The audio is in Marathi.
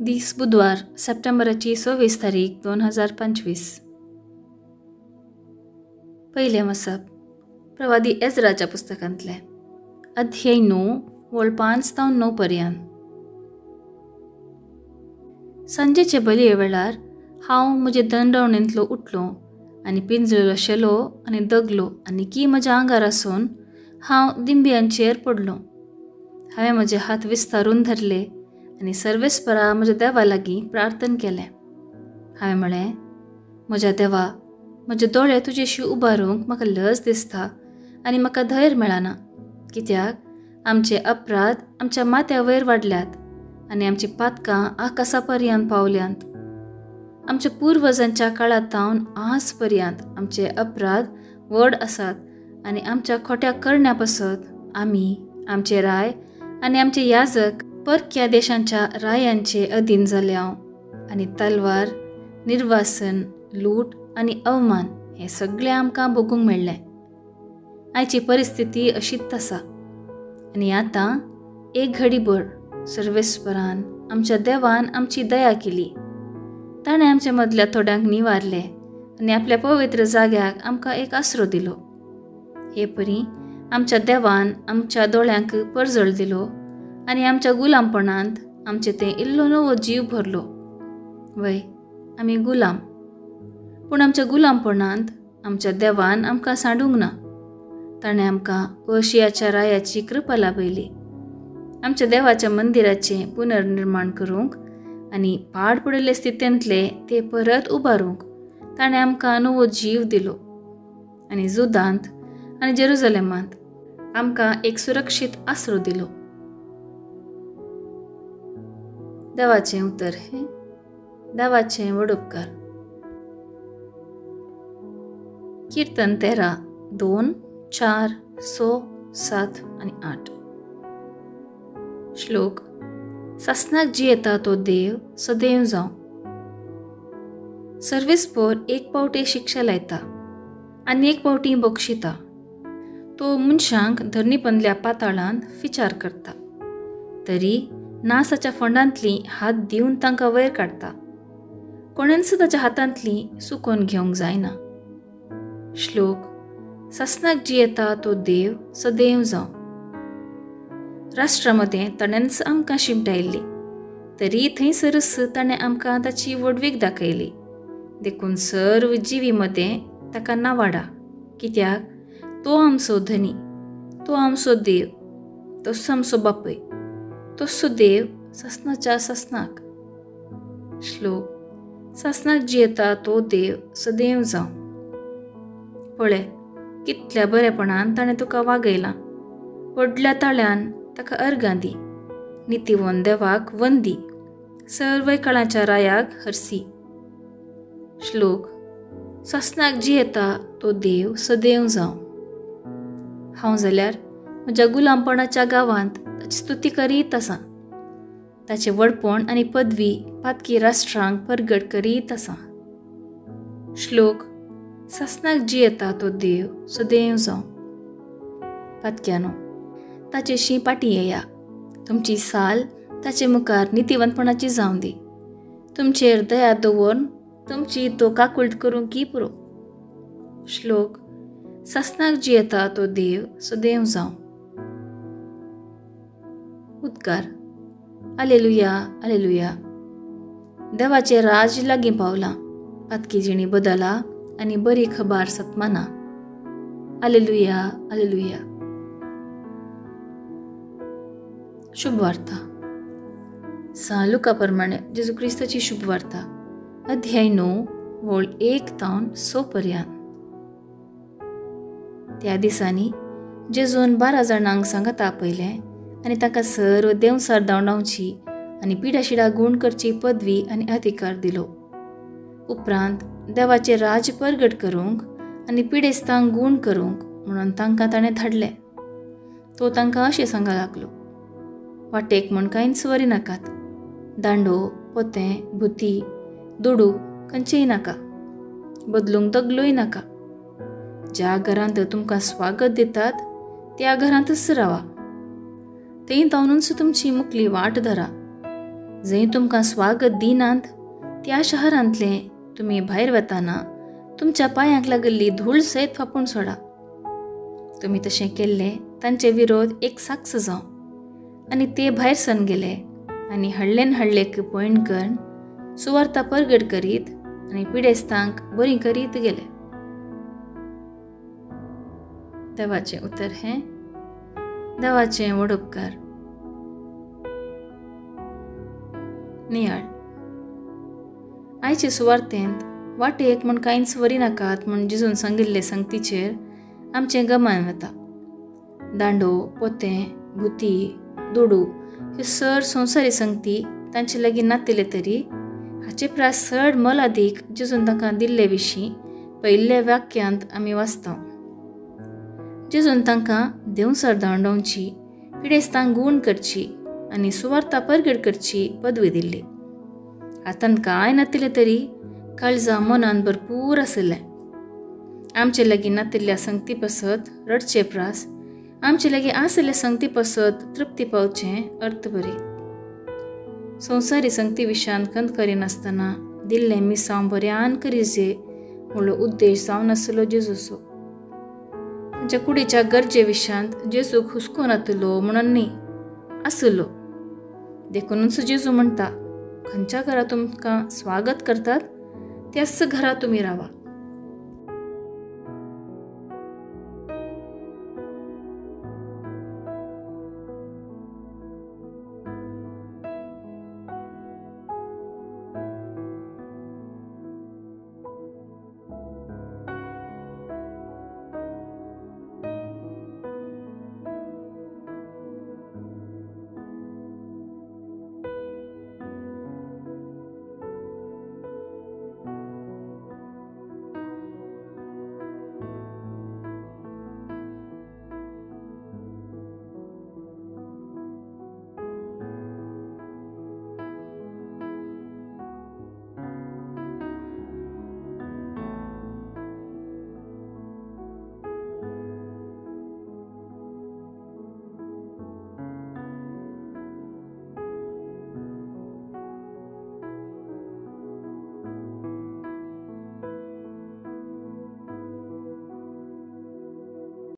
दीस बुधवार सप्टेंबराची 26 तारीख 2025. पहिले मसप प्रवादी एजराच्या पुस्तकांतले अध्याय 9 वळ 5 ते 9 पर्यंत. सांजेचे बलये वेळार हांव म्हजे दंडवणेंतलो उठलो आनी पिंजलेलो शेलो आनी दगलो आनी की म्हज्या आंगार आसून हांव दिंबियांचेर पडलो. हांवें म्हजे हात विस्तारून धरले आनी सर्वेस्परा म्हज्या देवा लागीं प्रार्थना केलें. हांवें म्हळें, म्हज्या देवा, म्हजे दोळे तुजेशी उबारूंक म्हाका लज दिसता आनी म्हाका धैर्य मेळना, कित्याक आमचे अपराध आमच्या माथ्या वयर वाडल्यात आनी आमची पातकां आकासा पर्यंत पावल्यांत. आमच्या पुर्वजांच्या काळांतावन आज पर्यंत आमचे अपराध व्हड आसात आनी आमच्या खोट्या करण्या पासत आमी, आमचे राय आनी आमचे याजक परक्या देशांच्या रायांचे अधीन जाले हांव. आनी तलवार, निर्वासन, लूट आनी अवमान हें सगळें आमकां भोगूंक मेळ्ळें. आयची परिस्थिती अशीच आसा. आनी आतां एक घडीभर सर्वेस्परान आमच्या देवान आमची दया केली. ताणें आमच्या मदल्या थोड्यांक निवारले आनी आपल्या पवित्र जाग्याक आमकां एक आसरो दिलो. हे परी आमच्या देवान आमच्या दोळ्यांक परजळ दिलो आनी आमच्या गुलामपणांत आमचे तें इल्लो नवो जीव भरलो. वय, आमी गुलाम, पूण आमच्या गुलामपणांत आमच्या देवान आमकां सांडूंक ना. ताणें आमकां पर्शियाच्या रायाची कृपा लाभयली. आमच्या देवाच्या मंदिराचें पुनर्निर्माण करूंक आनी पाड पडिल्ले स्थितींतले ते परत उबारूंक ताणें आमकां नवो जीव दिलो. आनी जुदांत आनी जेरुसलेमांत आमकां एक सुरक्षीत आसरो दिलो. देवाचें उतर हें देवाचें व्हड उपकार. कीर्तन 13, 2, 4, 6, 7 आनी 8. श्लोक. सासनाक जियेता तो देव सदैव जावं. सर्वेस्पर एक पावटी शिक्षा लायता आनी एक पावटी बक्षिता. तो मनशांक धरणीपंदल्या पाताळांत विचार करता, तरी नासाच्या फंडांतली हात दिवन तांकां वयर काडटा. कोणेंच ताच्या हातांतली सुकोवन घेवंक जायना. श्लोक. सासनाक जियेता तो देव सदैव जावं. राष्ट्रामध्ये ताणेंच आमकां शिमटायल्ली, तरी थंयसरच ताणें आमकां ताची वडवीक दाखयली. देखून सर्व जिवी मदें ताका नावाडा, कित्याक तो आमचो धनी, तो आमचो देव, तोच आमचो बापय, तोच देव सासनाच्या सासनाक. श्लोक. सासनाक जियेता तो देव सदैव जावं. पळय, कितल्या बरेपणान ताणें तुका वागयलां. व्हडल्या ताळ्यान ताका अर्गां दी. नितीवन देवाक वंदी. सर्व काळाच्या रायाक हरसी. श्लोक. सासनाक जियेता तो देव सदैव जावं. हांव जाल्यार म्हज्या गुलामपणाच्या गांवांत ताची स्तुती करीत आसां. ताचें व्हडपण आनी पदवी पातकी राष्ट्रांक परगट करीत आसां. श्लोक. सासनाक जियेता तो देव सदैव जावं. पातक्यानो, ताचेशी पाटी येया. तुमची साल ताचे मुखार नितीवंतपणाची जावं दी. तुमचेर दया दवरून तुमची तो काकुळट करूंक की पुरो. श्लोक. सासनाक जियेता तो देव सदैव जावं. उद्गार. आलेलुया, आलेलुया. देवाचें राज लागीं पावलां. पातकी जिणी बदला आनी बरी खबर सतमाना. आलेलुया, आलेलुया. शुभवार्ता. लुका प्रमाणे जेजू क्रिस्ताची शुभवार्ता अध्याय 9 वळ 1 ते 6 पर्यंत. त्या दिसांनी जेजून 12 जाणांक सांगात आपयलें आनी तांकां सर्व देंवसार धांवडावची आनी पिड्याशिडा गूण करची पदवी आनी अधिकार दिलो. उपरांत देवाचें राज परगट करूंक आनी पिडेस्तांक गूण करूंक म्हणून तांकां ताणें धाडलें. तो तांकां अशें सांगूंक लागलो, वाटेक म्हूण कांयच व्हरिनाकात. दांडो, पोतें, भुती, दुडू खंयचेय नाका. बदलूंक दगलोय नाका. ज्या घरांत तुमकां स्वागत दितात त्या घरांतच रावा. थंय तावनूच तुमची मुखली वाट धरा. जंय तुमकां स्वागत दिनात त्या शहरांतले तुमी भायर वताना तुमच्या पांयांक लागल्ली धूळ सयत फापून सोडा. तुमी तशें केल्लें तांचे विरोध एक साक्ष जावं आनी ते भायर सन गेले आनी हडलेन हडलेक पॉयंट करून सुवार्ता परगट करीत आनी पिडेस्तांक बरी करीत गेले. देवाचें उतर हें. देवाचें व्हड उपकार. नियाळ. आयचे सुवार्तेंत वाटेक म्हूण कांयच व्हरी नाकात म्हूण जेजून सांगिल्ले संगतीचेर आमचें गमान वता. दांडो, पोतें, भुती, दुडू ह्यो सर संवसारी संगती तांचे लागीं नातिले तरी हाचे प्रास चड मोलादीक जेजून तांकां दिल्ले विशीं पयिल्ल्या वाक्यांत आमी वाचता. जेजून तांकां देंवसर दांडोवची, पिडेस्तांक गूण करची आनी सुवार्ता परगट करची पदवी दिल्ली. हातांत कांय नातिले तरी काळजां मनान भरपूर आसलें. आमचे लागीं नातिल्ल्या संगती पासत रडचे प्रास आमचे लागीं आसले संगती पासत तृप्ती पावचें अर्थ बरी. संवसारी संगती विशांत खंत करिनासतना दिल्लें मिसांव बऱ्यान करीजे म्हणलो उद्देश जावन आसलो जेजूचो. तांच्या कुडीच्या गरजे विशांत जेजूक हुस्को नातलो म्हणून न्ही, आसलो. देखूनच जेजू म्हणटा, खंयच्या घरा तुमकां स्वागत करतात त्याच घरा तुमी रावा.